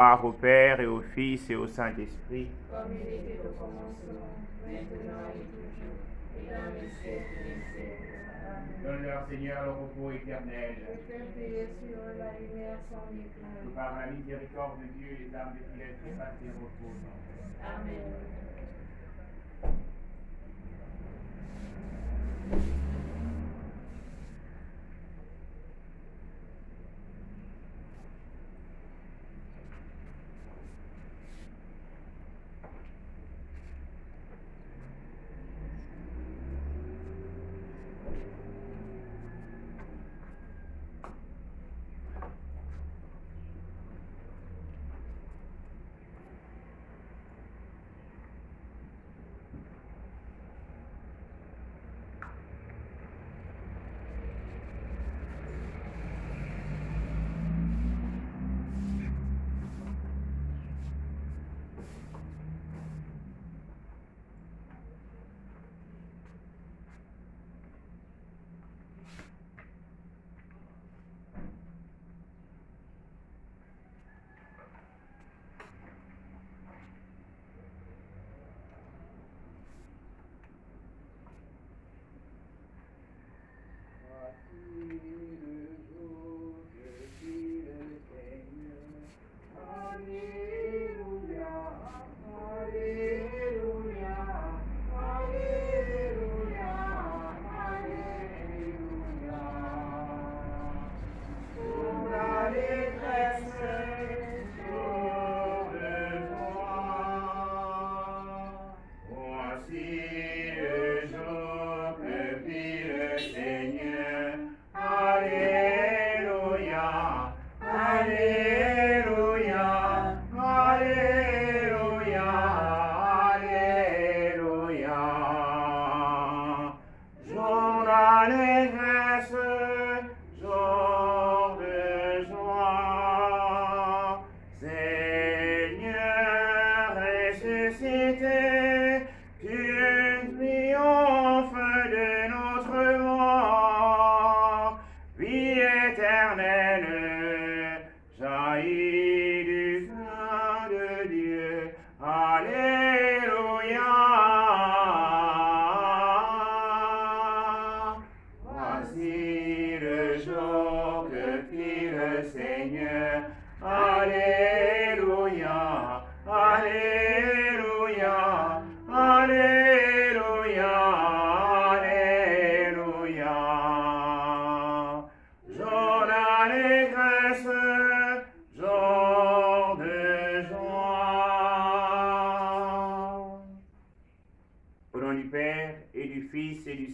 Gloire au Père et au Fils et au Saint-Esprit. Comme il était au commencement, maintenant et toujours, et dans les siècles des siècles. Amen. Donne-leur, Seigneur, le repos éternel. Et fais briller sur eux la lumière sans éclat. Que par la miséricorde de Dieu, les âmes des fidèles trépassés reposent. Amen.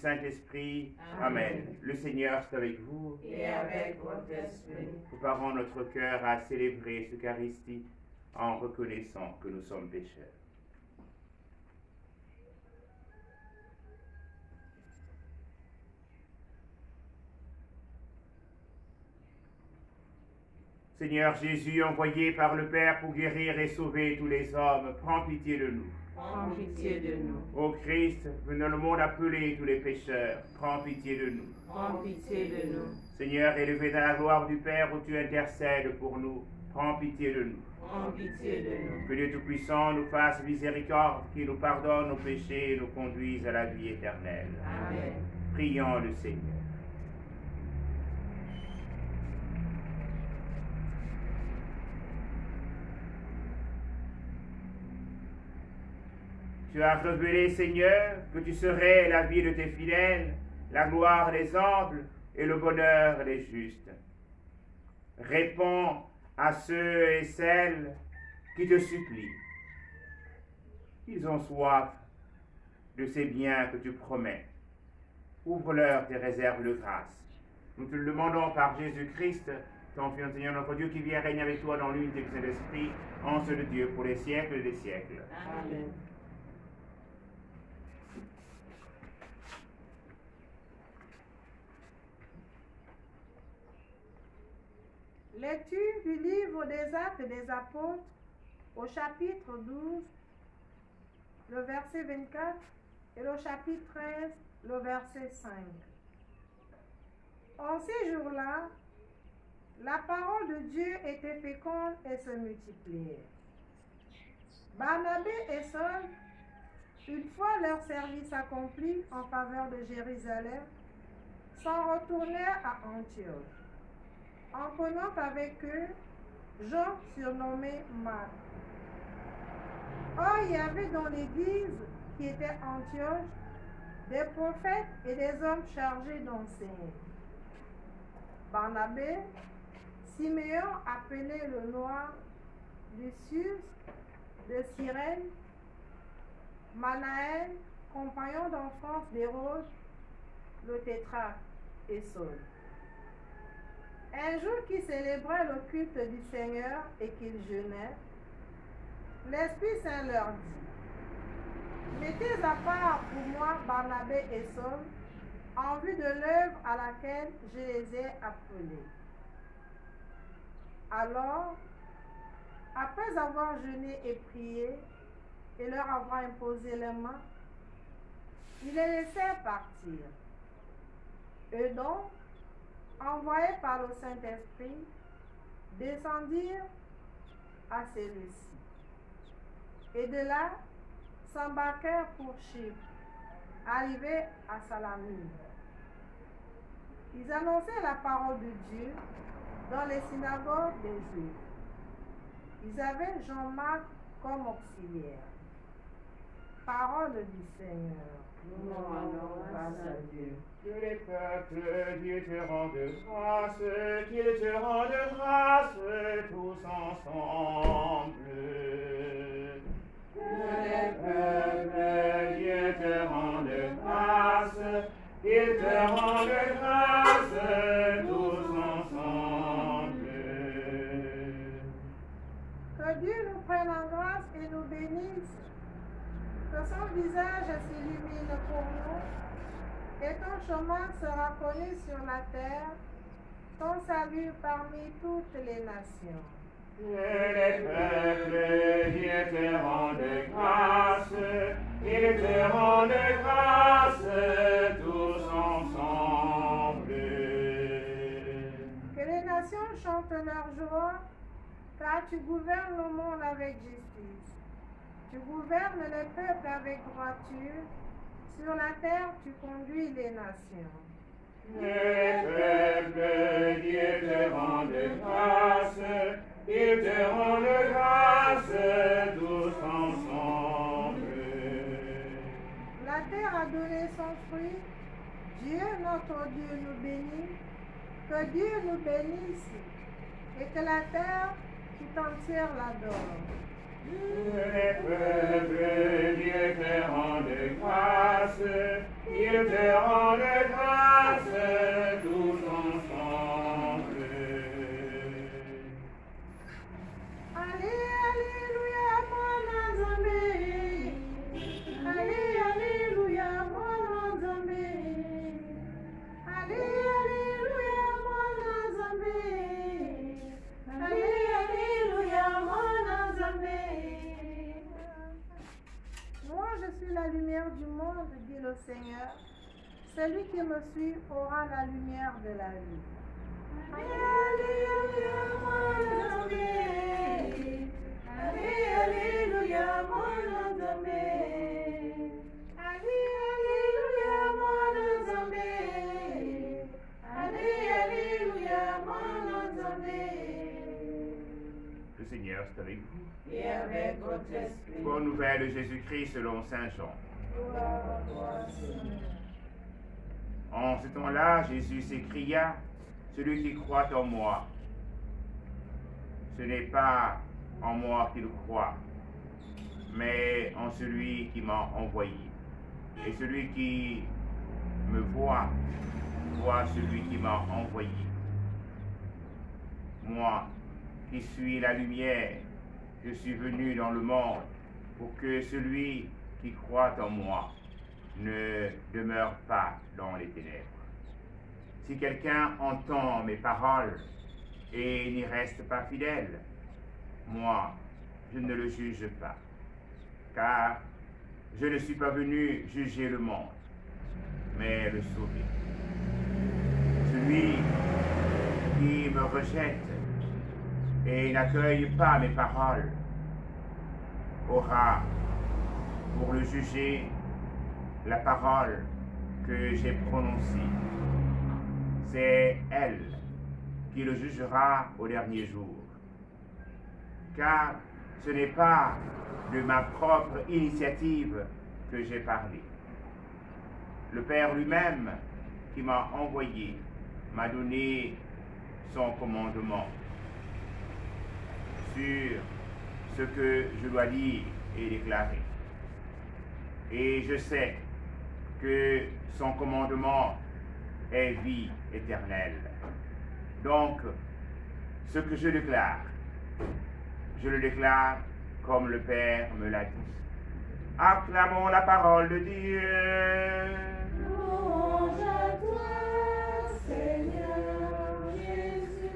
Saint-Esprit. Amen. Le Seigneur est avec vous. Et avec votre esprit. Préparons notre cœur à célébrer cette Eucharistie en reconnaissant que nous sommes pécheurs. Seigneur Jésus, envoyé par le Père pour guérir et sauver tous les hommes, prends pitié de nous. Prends pitié de nous. Ô Christ, venu dans le monde appeler tous les pécheurs, prends pitié de nous. Prends pitié de nous. Seigneur, élevé dans la gloire du Père où tu intercèdes pour nous, prends pitié de nous. Prends pitié de nous. Que Dieu Tout-Puissant nous fasse miséricorde, qu'il nous pardonne nos péchés et nous conduise à la vie éternelle. Amen. Prions le Seigneur. Tu as révélé, Seigneur, que tu serais la vie de tes fidèles, la gloire des humbles et le bonheur des justes. Réponds à ceux et celles qui te supplient. Ils ont soif de ces biens que tu promets. Ouvre-leur tes réserves de grâce. Nous te le demandons par Jésus-Christ, ton Fils, Seigneur notre Dieu, qui vient régner avec toi dans l'unité du Saint-Esprit, en ce de Dieu, pour les siècles des siècles. Amen. Lecture du livre des Actes des Apôtres au chapitre 12, le verset 24, et le chapitre 13, le verset 5. En ces jours-là, La parole de Dieu était féconde et se multipliait. Barnabé et Saul, une fois leur service accompli en faveur de Jérusalem, s'en retournèrent à Antioche, en prenant avec eux Jean surnommé Marc. Or, il y avait dans l'église qui était Antioche des prophètes et des hommes chargés d'enseigner. Barnabé, Siméon appelé le Noir, Lucius de Cyrène, Manaël, compagnon d'enfance d'Hérode, le tétrarque, et Saul. Un jour qui célébrait le culte du Seigneur et qu'ils jeûnaient, l'Esprit Saint leur dit: mettez à part pour moi Barnabé et Saul en vue de l'œuvre à laquelle je les ai appelés. Alors, après avoir jeûné et prié et leur avoir imposé les mains, ils les laissèrent partir. Eux donc, envoyés par le Saint-Esprit, descendirent à celui-ci. Et de là, s'embarquèrent pour Chypre, arrivés à Salamine. Ils annonçaient la parole de Dieu dans les synagogues des Juifs. Ils avaient Jean-Marc comme auxiliaire. Parole du Seigneur. Nous rendons grâce à Dieu. Que les peuples, Dieu te rende grâce, qu'il te rende grâce tous ensemble. Que les peuples, Dieu te rende grâce, qu'il te rende grâce tous ensemble. Que Dieu nous prenne en grâce et nous bénisse. Que son visage s'illumine pour nous et ton chemin sera connu sur la terre, ton salut parmi toutes les nations. Que les peuples, Dieu te rende grâce, qu'il te rende grâce tous ensemble. Que les nations chantent leur joie, car tu gouvernes le monde avec justice. Tu gouvernes les peuples avec droiture. Sur la terre, tu conduis les nations. Que les peuples, Dieu te rende grâce, qu'il te rende grâce tous ensemble. La terre a donné son fruit. Dieu, notre Dieu, nous bénit. Que Dieu nous bénisse et que la terre tout entière l'adore. Que les peuples, Dieu te rende grâce, qu'il te rende grâce tous ensemble. Alléluia, mon Nzambe. Alléluia, mon Nzambe. Alléluia, mon Nzambe. Alléluia, mon Nzambe. Moi, je suis la lumière du monde, dit le Seigneur. Celui qui me suit aura la lumière de la vie. Alléluia, mon Nzambe. Alléluia, mon Nzambe. Alléluia, mon Nzambe. Alléluia, mon Nzambe. Le Seigneur est avec vous. Et avec votre esprit. Bonne nouvelle de Jésus-Christ selon Saint Jean. Gloire à toi, Seigneur. En ce temps-là, Jésus s'écria: celui qui croit en moi, ce n'est pas en moi qu'il croit, mais en celui qui m'a envoyé. Et celui qui me voit, voit celui qui m'a envoyé. Moi, qui suis la lumière, je suis venu dans le monde pour que celui qui croit en moi ne demeure pas dans les ténèbres. Si quelqu'un entend mes paroles et n'y reste pas fidèle, moi, je ne le juge pas, car je ne suis pas venu juger le monde, mais le sauver. Celui qui me rejette et n'accueille pas mes paroles aura pour le juger la parole que j'ai prononcée. C'est elle qui le jugera au dernier jour. Car ce n'est pas de ma propre initiative que j'ai parlé. Le Père lui-même qui m'a envoyé m'a donné son commandement sur ce que je dois dire et déclarer. Et je sais que son commandement est vie éternelle. Donc, ce que je déclare, je le déclare comme le Père me l'a dit. Acclamons la parole de Dieu. Louange à toi, Seigneur Jésus.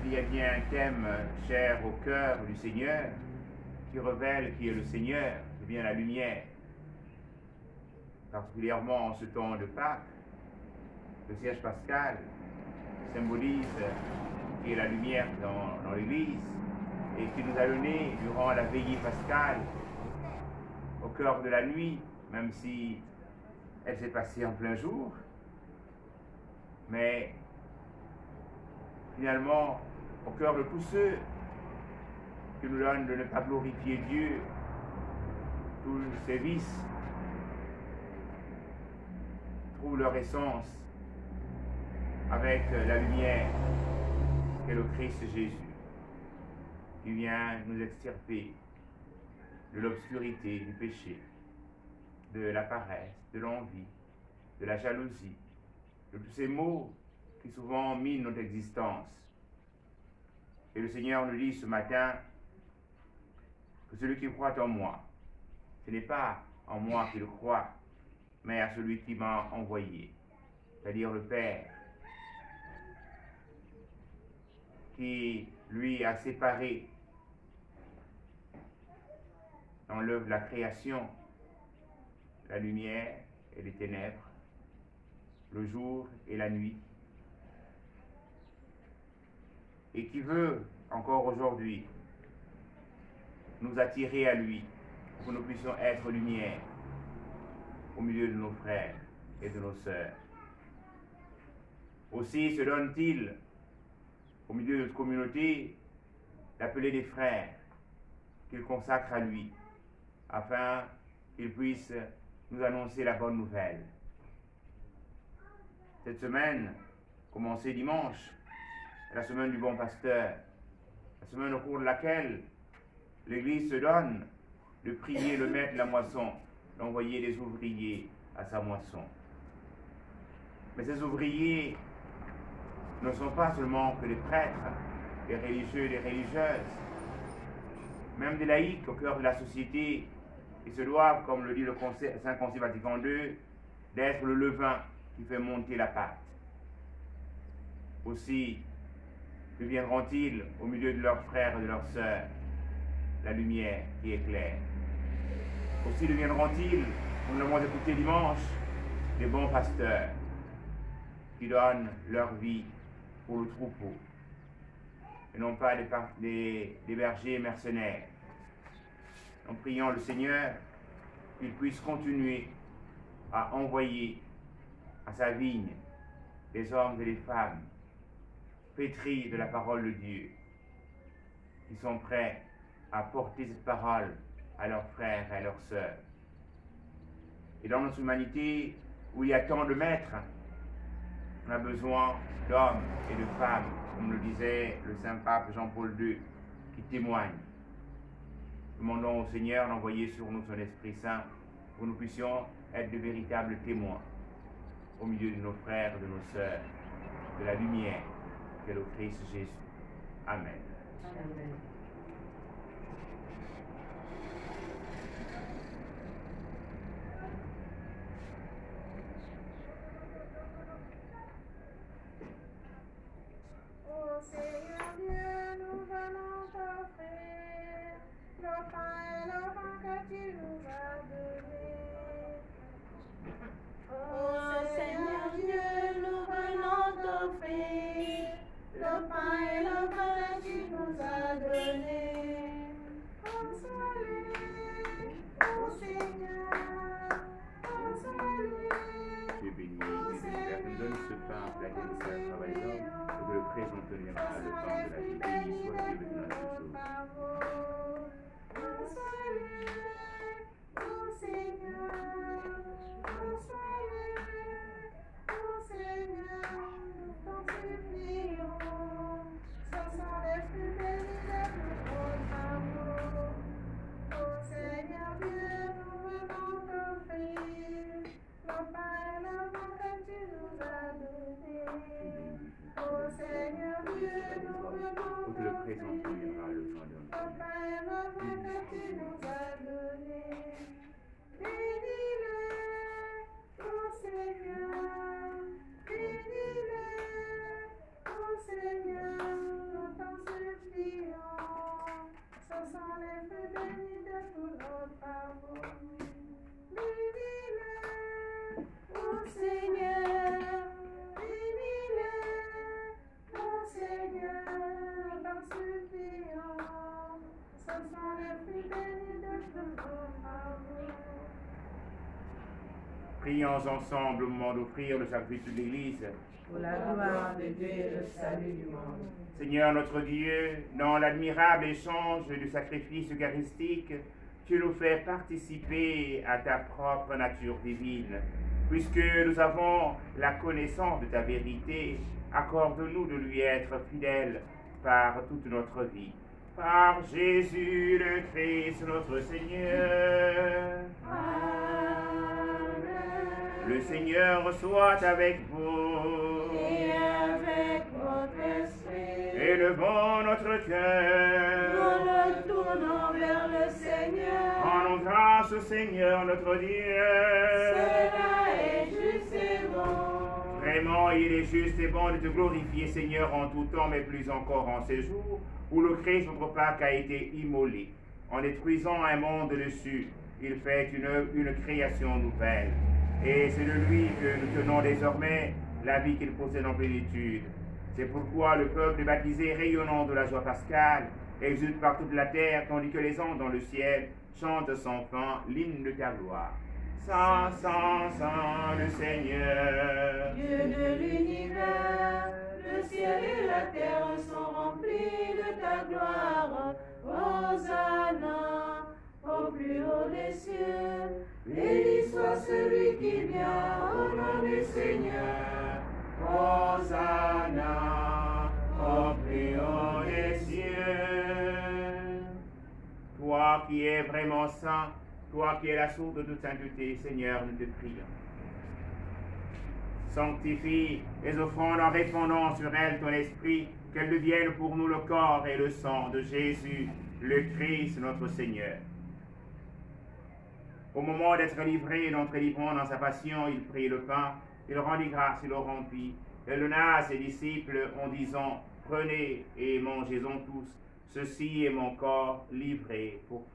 S'il y a bien un thème cher au cœur du Seigneur, qui révèle qui est le Seigneur, c'est bien la lumière. Particulièrement en ce temps de Pâques, le siège pascal symbolise qui est la lumière dans l'Église et qui nous a donné durant la veillée pascale au cœur de la nuit, même si elle s'est passée en plein jour, mais finalement au cœur de tous ceux qui nous donnent de ne pas glorifier Dieu, tous ces vices trouvent leur essence avec la lumière qu'est le Christ Jésus, qui vient nous extirper de l'obscurité, du péché, de la paresse, de l'envie, de la jalousie, de tous ces maux qui souvent minent notre existence. Et le Seigneur nous dit ce matin que celui qui croit en moi, ce n'est pas en moi qu'il croit, mais à celui qui m'a envoyé, c'est-à-dire le Père, qui lui a séparé dans l'œuvre de la création la lumière et les ténèbres, le jour et la nuit, et qui veut encore aujourd'hui nous attirer à lui pour que nous puissions être lumière au milieu de nos frères et de nos sœurs. Aussi se donne-t-il au milieu de notre communauté d'appeler des frères qu'il consacre à lui afin qu'ils puissent nous annoncer la bonne nouvelle. Cette semaine, commencée dimanche, est la semaine du bon pasteur, la semaine au cours de laquelle l'Église se donne de prier le maître de la moisson, d'envoyer des ouvriers à sa moisson. Mais ces ouvriers ne sont pas seulement que des prêtres, des religieux et des religieuses, même des laïcs au cœur de la société, qui se doivent, comme le dit le Saint Concile Vatican II, d'être le levain qui fait monter la pâte. Aussi, deviendront-ils au milieu de leurs frères et de leurs sœurs la lumière qui éclaire. Aussi deviendront-ils, comme nous l'avons écouté dimanche, des bons pasteurs qui donnent leur vie pour le troupeau et non pas des bergers mercenaires. En priant le Seigneur qu'il puisse continuer à envoyer à sa vigne des hommes et des femmes pétris de la parole de Dieu, qui sont prêts à porter cette parole à leurs frères et à leurs sœurs. Et dans notre humanité, où il y a tant de maîtres, on a besoin d'hommes et de femmes, comme le disait le Saint Pape Jean-Paul II, qui témoignent. Demandons au Seigneur d'envoyer sur nous son Esprit Saint pour que nous puissions être de véritables témoins au milieu de nos frères et de nos sœurs, de la lumière qu'est le Christ Jésus. Amen. Amen. Ô Seigneur Dieu, présent tenir à le temps de la vie. Béni soit Dieu de notre chose. Pour que le présent viendra le temps de notre Prions ensemble au moment d'offrir le sacrifice de l'Église. Pour la gloire de Dieu et le salut du monde. Seigneur notre Dieu, dans l'admirable échange du sacrifice eucharistique, tu nous fais participer à ta propre nature divine. Puisque nous avons la connaissance de ta vérité, accorde-nous de lui être fidèles par toute notre vie. Par Jésus le Christ notre Seigneur. Le Seigneur soit avec vous. Et avec votre esprit. Élevons notre cœur. Nous nous tournons vers le Seigneur. Rendons grâce au Seigneur notre Dieu. Cela est juste et bon. Vraiment, il est juste et bon de te glorifier, Seigneur, en tout temps, mais plus encore en ces jours où le Christ, notre Pâque, a été immolé. En détruisant un monde dessus, il fait une création nouvelle. Et c'est de lui que nous tenons désormais la vie qu'il possède en plénitude. C'est pourquoi le peuple baptisé, rayonnant de la joie pascale, exulte par toute la terre, tandis que les anges dans le ciel chantent sans fin l'hymne de ta gloire. Saint, Saint, Saint, le Seigneur. Dieu de l'univers, le ciel et la terre sont remplis de ta gloire. Hosanna, au plus haut des cieux. Béni soit celui qui vient au nom du Seigneur. Hosanna, au plus haut des cieux. Toi qui es vraiment saint, toi qui es la source de toute sainteté, Seigneur, nous te prions. Sanctifie les offrandes en répandant sur elles ton esprit, qu'elles deviennent pour nous le corps et le sang de Jésus, le Christ, notre Seigneur. Au moment d'être livré et d'entrer librement dans sa passion, il prit le pain, il rendit grâce, il le rompit, et le donna à ses disciples en disant, prenez et mangez-en tous, ceci est mon corps livré pour vous.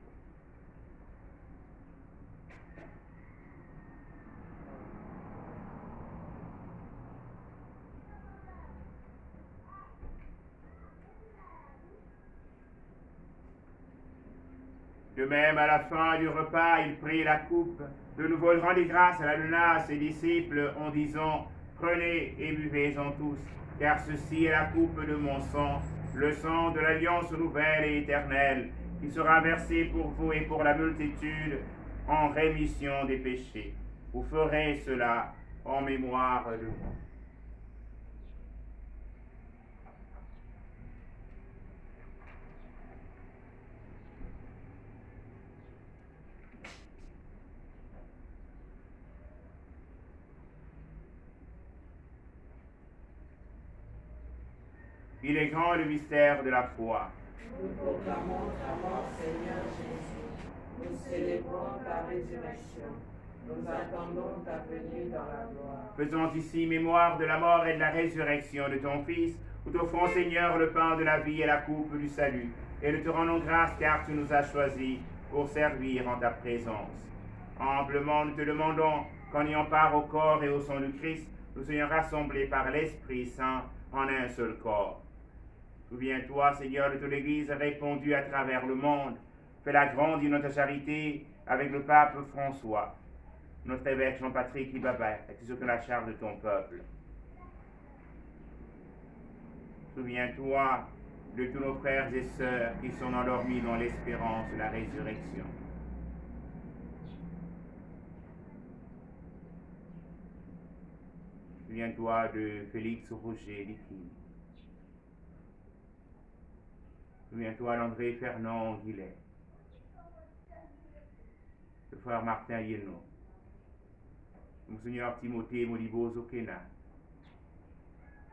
De même, à la fin du repas, il prit la coupe. De nouveau, il rendit grâce, à la donna à ses disciples en disant, prenez et buvez-en tous, car ceci est la coupe de mon sang, le sang de l'alliance nouvelle et éternelle, qui sera versé pour vous et pour la multitude en rémission des péchés. Vous ferez cela en mémoire de moi. Il est grand le mystère de la foi. Nous proclamons ta mort, Seigneur Jésus. Nous célébrons ta résurrection. Nous attendons ta venue dans la gloire. Faisons ici mémoire de la mort et de la résurrection de ton Fils. Nous t'offrons, Seigneur, le pain de la vie et la coupe du salut. Et nous te rendons grâce car tu nous as choisis pour servir en ta présence. Humblement, nous te demandons qu'en ayant part au corps et au sang du Christ, nous soyons rassemblés par l'Esprit Saint en un seul corps. Souviens-toi, Seigneur, de toute l'Église répandue à travers le monde. Fais-la grandir notre charité avec le pape François, notre évêque Jean-Patrick Ibabert, et sur la charge de ton peuple. Souviens-toi de tous nos frères et sœurs qui sont endormis dans l'espérance de la résurrection. Souviens-toi de Félix Roger Liquine. Souviens-toi d'André Fernand Guillet, de frère Martin Yeno, Monseigneur Timothée Modibo Zokena,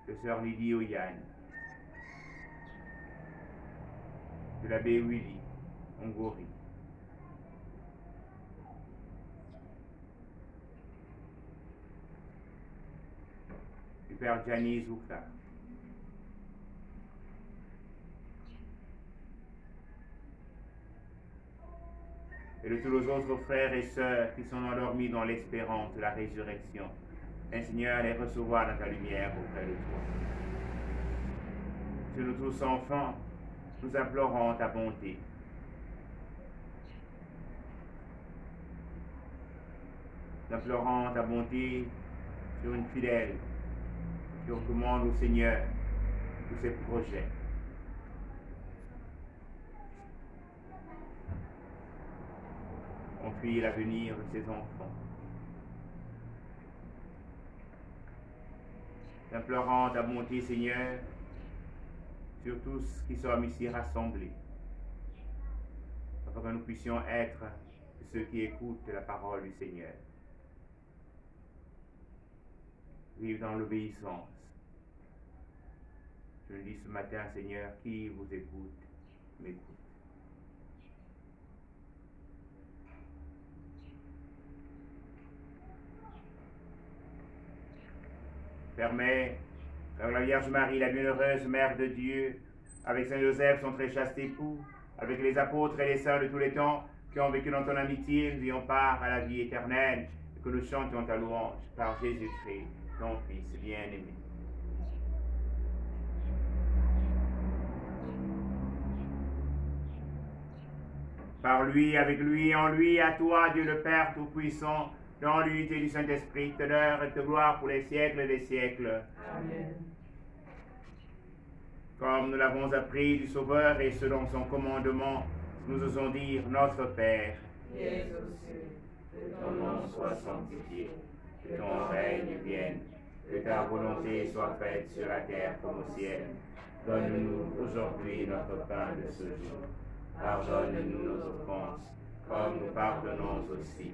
de sœur Lydie Oyane, de l'abbé Willy Ongori, du père Gianni Zoukla, et de tous nos autres frères et sœurs qui sont endormis dans l'espérance de la résurrection. Seigneur, les recevoir dans ta lumière auprès de toi. Sur nous tous enfants, nous implorons ta bonté. Nous implorons ta bonté sur une fidèle qui recommande au Seigneur tous ses projets. On prie l'avenir de ses enfants. Implorant ta bonté, Seigneur, sur tous qui sommes ici rassemblés, afin que nous puissions être ceux qui écoutent la parole du Seigneur. Vivre dans l'obéissance. Je le dis ce matin, Seigneur, qui vous écoute, m'écoute. Permets, avec la Vierge Marie, la bienheureuse Mère de Dieu, avec Saint Joseph, son très chaste époux, avec les apôtres et les saints de tous les temps qui ont vécu dans ton amitié, nous ayons part à la vie éternelle, et que nous chantions ta louange par Jésus-Christ, ton Fils bien-aimé. Par lui, avec lui, en lui, à toi, Dieu le Père Tout-Puissant, dans l'unité du Saint-Esprit, d'honneur et de gloire pour les siècles des siècles. Amen. Comme nous l'avons appris du Sauveur et selon son commandement, nous osons dire Notre Père, Qui es aux cieux, que ton nom soit sanctifié, que ton règne vienne, que ta volonté soit faite sur la terre comme au ciel. Donne-nous aujourd'hui notre pain de ce jour. Pardonne-nous nos offenses, comme nous pardonnons aussi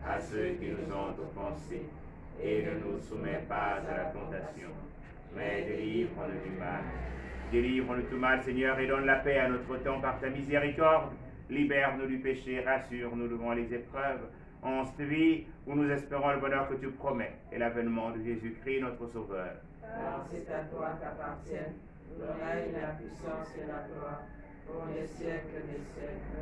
à ceux qui nous ont offensés. Et ne nous soumets pas à la tentation, mais délivre-nous du mal. Délivre-nous du mal, Seigneur, et donne la paix à notre temps par ta miséricorde. Libère-nous du péché, rassure-nous devant les épreuves. En cette vie où nous espérons le bonheur que tu promets et l'avènement de Jésus-Christ, notre Sauveur. car c'est à toi qu'appartiennent le règne, la puissance et la gloire, pour les siècles des siècles.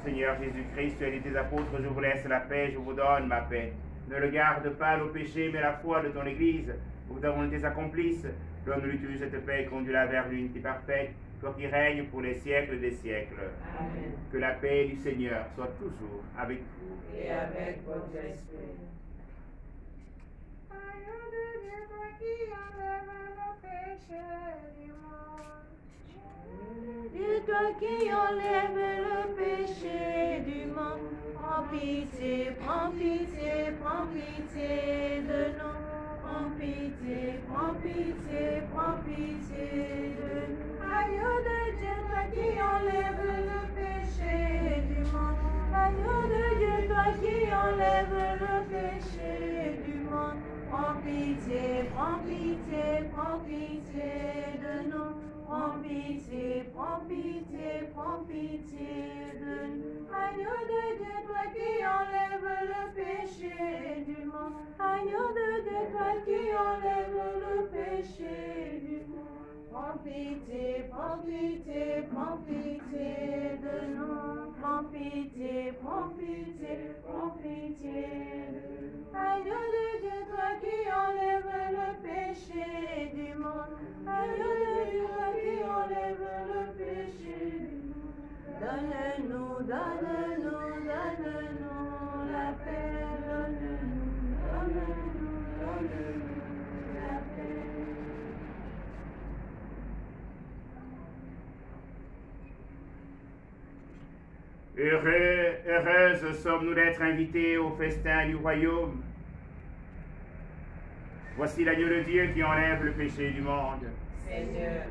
Seigneur Jésus-Christ, tu as dit tes apôtres, je vous laisse la paix, je vous donne ma paix. Ne le garde pas nos péchés, mais la foi de ton Église, pour que ta volonté s'accomplisse. Donne-lui cette paix et conduis-la vers l'unité parfaite, toi qui règnes pour les siècles des siècles. Amen. Que la paix du Seigneur soit toujours avec vous. Et avec votre esprit. Agneau de Dieu, toi qui enlèves le péché du monde. Dieu, toi qui enlèves le péché du monde, prends pitié, prends pitié, prends pitié de nous. Prends pitié, prends pitié, prends pitié de nous. Agneau de Dieu, toi qui enlèves le péché du monde. Agneau de Dieu, toi qui enlèves le péché du monde. Prends pitié, prends pitié, prends pitié de nous. Prends pitié, prends pitié, prends pitié de nous. Agneau de Dieu, toi qui enlèves le péché du monde. Agneau de Dieu, toi qui enlèves le péché du monde. Prends pitié, prends pitié, prends pitié de nous. Prends pitié, prends pitié, prends pitié de nous. Agneau de Dieu, toi qui enlèves le péché du monde. Agneau de Dieu, toi qui enlèves le péché du monde. Donne-nous, donne-nous, donne-nous la paix. Donne-nous, donne-nous, donne-nous la paix. Heureuses sommes-nous d'être invités au festin du royaume. Voici l'agneau de Dieu qui enlève le péché du monde. Seigneur,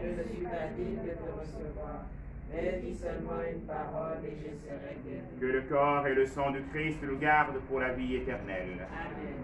je ne suis pas digne de te recevoir, mais dis seulement une parole et je serai guéri. Que le corps et le sang de Christ nous gardent pour la vie éternelle. Amen.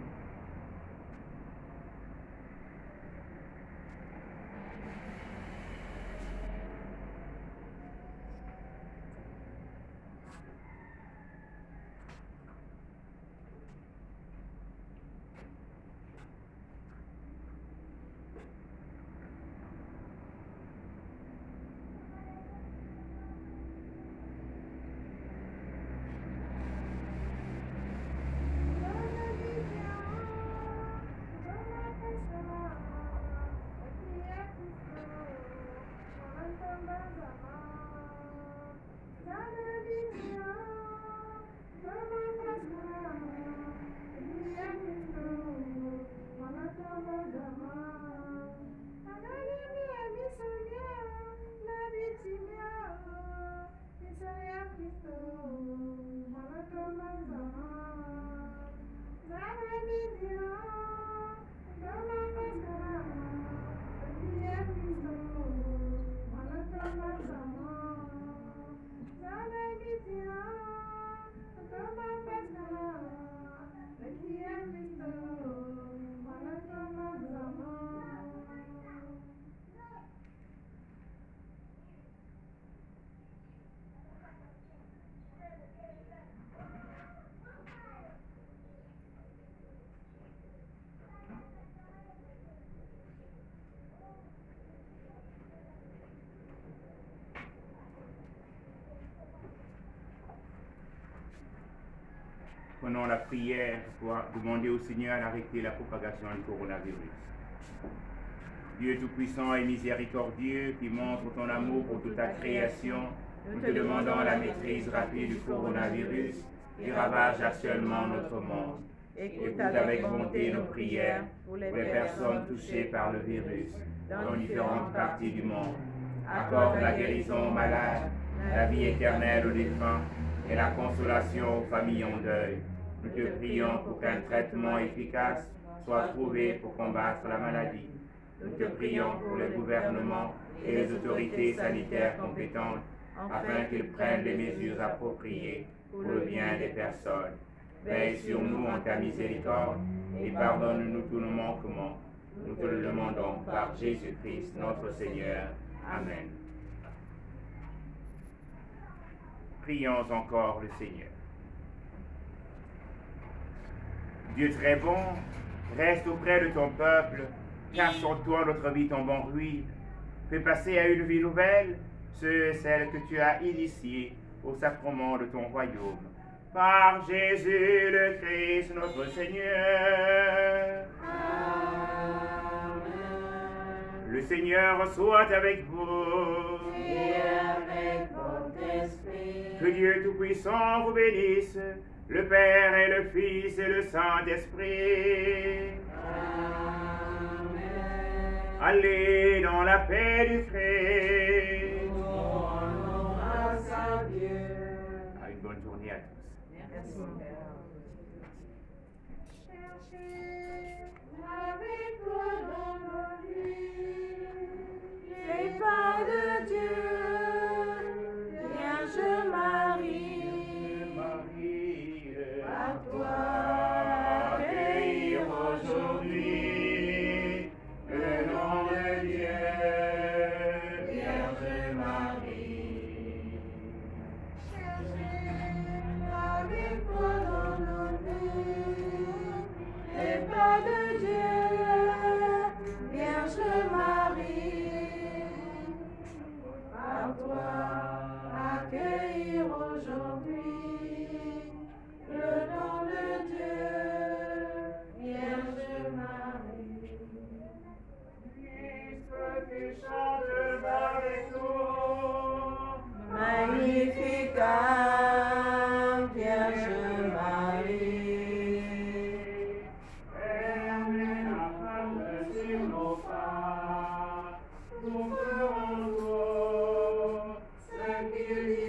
Prenons la prière pour demander au Seigneur d'arrêter la propagation du coronavirus. Dieu Tout-Puissant et miséricordieux, qui montre ton amour pour toute ta création, nous te demandons la maîtrise rapide du coronavirus qui ravage actuellement notre monde. Écoute avec bonté nos prières pour les personnes touchées par le virus dans différentes parties du monde. Accorde la guérison aux malades, la vie éternelle aux défunts et la consolation aux familles en deuil. Nous te prions pour qu'un traitement efficace soit trouvé pour combattre la maladie. Nous te prions pour le gouvernement et les autorités sanitaires compétentes afin qu'ils prennent les mesures appropriées pour le bien des personnes. Veille sur nous en ta miséricorde et pardonne-nous tous nos manquements. Nous te le demandons par Jésus-Christ notre Seigneur. Amen. Prions encore le Seigneur. Dieu très bon, reste auprès de ton peuple, cache en toi notre vie tombant en ruine. Fais passer à une vie nouvelle ceux et celles que tu as initiés au sacrement de ton royaume. Par Jésus le Christ notre Seigneur. Amen. Le Seigneur soit avec vous. Et avec votre esprit. Que Dieu Tout-Puissant vous bénisse, le Père et le Fils et le Saint-Esprit. Amen. Allez dans la paix du Christ. Rendons grâce à Dieu. Une bonne journée à tous. Merci, mon Père. Cherchez avec toi dans nos nuits Les pas de Dieu, Vierge Marie, Marie, à toi accueillir aujourd'hui le nom de Dieu, Vierge Marie. avec toi dans nos nuits. les pas de Dieu, Vierge Marie, par toi accueillir aujourd'hui le nom de Dieu, Vierge Marie. Christ, tu chantes avec nous. Magnificat, Vierge Marie. Fermez la femme sur nos pas, nous ferons tout ce qu'il dit.